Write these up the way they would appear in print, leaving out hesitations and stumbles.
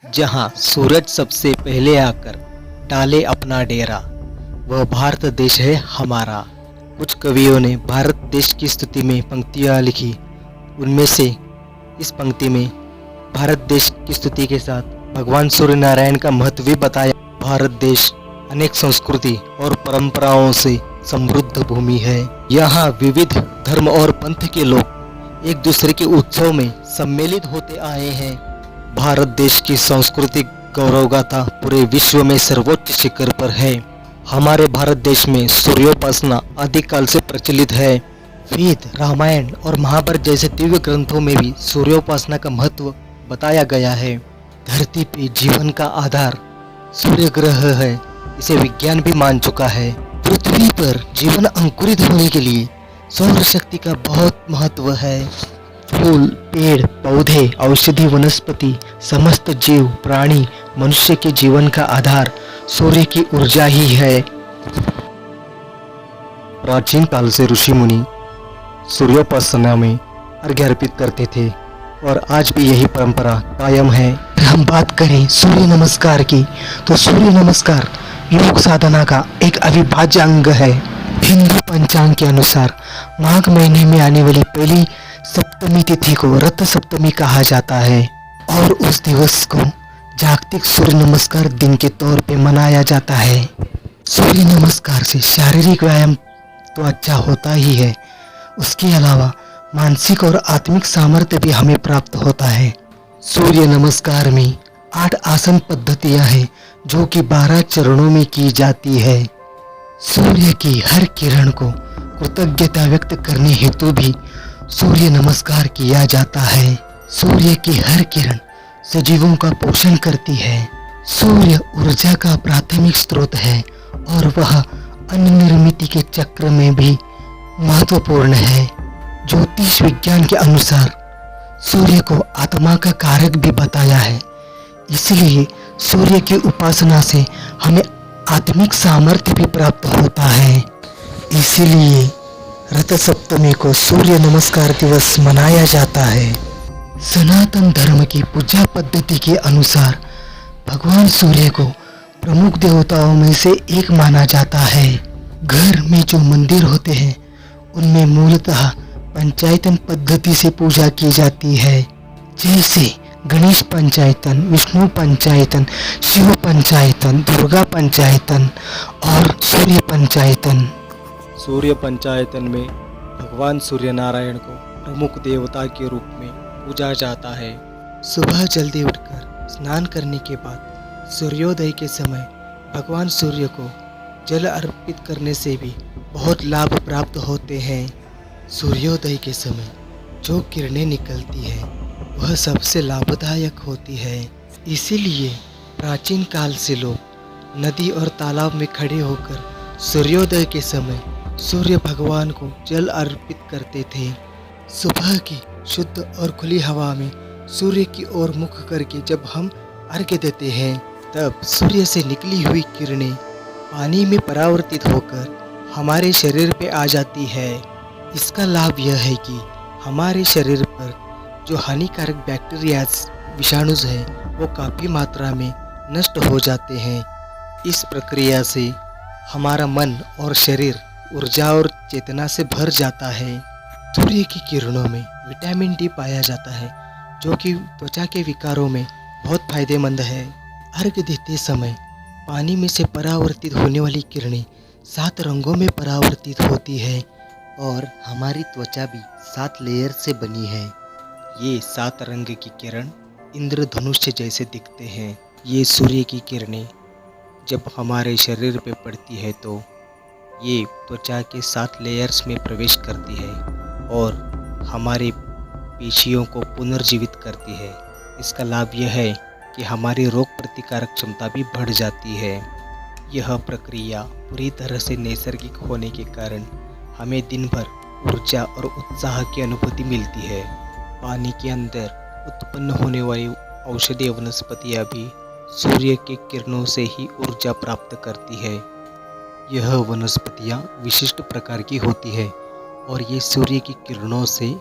जहां सूरज सबसे पहले आकर डाले अपना डेरा, वह भारत देश है हमारा। कुछ कवियों ने भारत देश की स्तुति में पंक्तियां लिखी। उनमें से इस पंक्ति में भारत देश की स्तुति के साथ भगवान सूर्य नारायण का महत्व भी बताया। भारत देश अनेक संस्कृति और परंपराओं से समृद्ध भूमि है। यहाँ विविध धर्म और पंथ के लोग एक दूसरे के उत्सव में सम्मिलित होते आए हैं। भारत देश की सांस्कृतिक गौरव गाथा पूरे विश्व में सर्वोच्च शिखर पर है। हमारे भारत देश में सूर्योपासना आदिकाल से प्रचलित है। वेद, रामायण और महाभारत जैसे दिव्य ग्रंथों में भी सूर्योपासना का महत्व बताया गया है। धरती पे जीवन का आधार सूर्य ग्रह है, इसे विज्ञान भी मान चुका है। पृथ्वी पर जीवन अंकुरित होने के लिए सौर शक्ति का बहुत महत्व है। फूल, पेड़, पौधे, औषधि, वनस्पति, समस्त जीव, प्राणी, मनुष्य के जीवन का आधार सूर्य की ऊर्जा ही है। प्राचीन काल से ऋषि मुनि सूर्योपासना में अर्घ्य अर्पित करते थे और आज भी यही परंपरा कायम है। हम बात करें सूर्य नमस्कार की, तो सूर्य नमस्कार योग साधना का एक अविभाज्य अंग है। हिंदू पंचांग के अनुसार माघ महीने में आने वाली पहली सप्तमी तिथि को रथ सप्तमी कहा जाता है और उस दिवस को जागतिक सूर्य नमस्कार दिन के तौर पे मनाया जाता है। सूर्य नमस्कार से शारीरिक व्यायाम तो अच्छा होता ही है, उसके अलावा मानसिक और आत्मिक सामर्थ्य भी हमें प्राप्त होता है। सूर्य नमस्कार में 8 आसन पद्धतियां हैं जो कि 12 चरणों में की जाती है। सूर्य की हर किरण को कृतज्ञता व्यक्त करने हेतु भी सूर्य नमस्कार किया जाता है। सूर्य की हर किरण सजीवों का पोषण करती है। सूर्य ऊर्जा का प्राथमिक स्रोत है और वह अन्य निर्मित के चक्र में भी महत्वपूर्ण है। ज्योतिष विज्ञान के अनुसार सूर्य को आत्मा का कारक भी बताया है, इसलिए सूर्य की उपासना से हमें आत्मिक सामर्थ्य भी प्राप्त होता है। इसीलिए रथ सप्तमी को सूर्य नमस्कार दिवस मनाया जाता है। सनातन धर्म की पूजा पद्धति के अनुसार भगवान सूर्य को प्रमुख देवताओं में से एक माना जाता है। घर में जो मंदिर होते हैं उनमें मूलतः पंचायतन पद्धति से पूजा की जाती है, जैसे गणेश पंचायतन, विष्णु पंचायतन, शिव पंचायतन, दुर्गा पंचायतन और सूर्य पंचायतन। सूर्य पंचायतन में भगवान सूर्य नारायण को प्रमुख देवता के रूप में पूजा जाता है। सुबह जल्दी उठकर स्नान करने के बाद सूर्योदय के समय भगवान सूर्य को जल अर्पित करने से भी बहुत लाभ प्राप्त होते हैं। सूर्योदय के समय जो किरणें निकलती हैं वह सबसे लाभदायक होती है। इसीलिए प्राचीन काल से लोग नदी और तालाब में खड़े होकर सूर्योदय के समय सूर्य भगवान को जल अर्पित करते थे। सुबह की शुद्ध और खुली हवा में सूर्य की ओर मुख करके जब हम अर्घ्य देते हैं तब सूर्य से निकली हुई किरणें पानी में परावर्तित होकर हमारे शरीर पे आ जाती है। इसका लाभ यह है कि हमारे शरीर पर जो हानिकारक बैक्टीरियाज, विषाणुज हैं वो काफ़ी मात्रा में नष्ट हो जाते हैं। इस प्रक्रिया से हमारा मन और शरीर ऊर्जा और चेतना से भर जाता है। सूर्य की किरणों में विटामिन डी पाया जाता है जो कि त्वचा के विकारों में बहुत फायदेमंद है। अर्घ्य देते समय पानी में से परावर्तित होने वाली किरणें 7 रंगों में परावर्तित होती है और हमारी त्वचा भी 7 लेयर से बनी है। ये 7 रंग की किरण इंद्रधनुष जैसे दिखते हैं। ये सूर्य की किरणें जब हमारे शरीर पे पड़ती है तो ये त्वचा के 7 लेयर्स में प्रवेश करती है और हमारे पेशियों को पुनर्जीवित करती है। इसका लाभ यह है कि हमारी रोग प्रतिकारक क्षमता भी बढ़ जाती है। यह प्रक्रिया पूरी तरह से नैसर्गिक होने के कारण हमें दिन भर ऊर्जा और उत्साह की अनुभूति मिलती है। पानी के अंदर उत्पन्न होने वाली औषधीय वनस्पतियाँ भी सूर्य के किरणों से ही ऊर्जा प्राप्त करती है। यह वनस्पतियाँ विशिष्ट प्रकार की होती है और ये सूर्य की किरणों से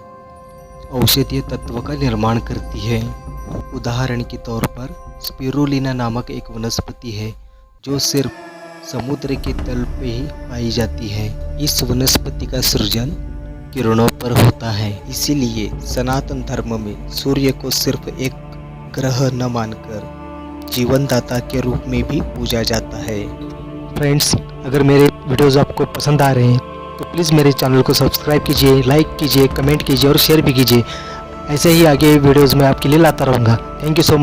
औषधीय तत्व का निर्माण करती है। उदाहरण के तौर पर स्पिरुलिना नामक एक वनस्पति है जो सिर्फ समुद्र के तल पे ही पाई जाती है। इस वनस्पति का सृजन किरणों पर होता है, इसीलिए सनातन धर्म में सूर्य को सिर्फ एक ग्रह न मानकर जीवनदाता के रूप में भी पूजा जाता है। फ्रेंड्स, अगर मेरे वीडियोज़ आपको पसंद आ रहे हैं तो प्लीज़ मेरे चैनल को सब्सक्राइब कीजिए, लाइक कीजिए, कमेंट कीजिए और शेयर भी कीजिए। ऐसे ही आगे वीडियोज़ में आपके लिए लाता रहूँगा। Thank you so much.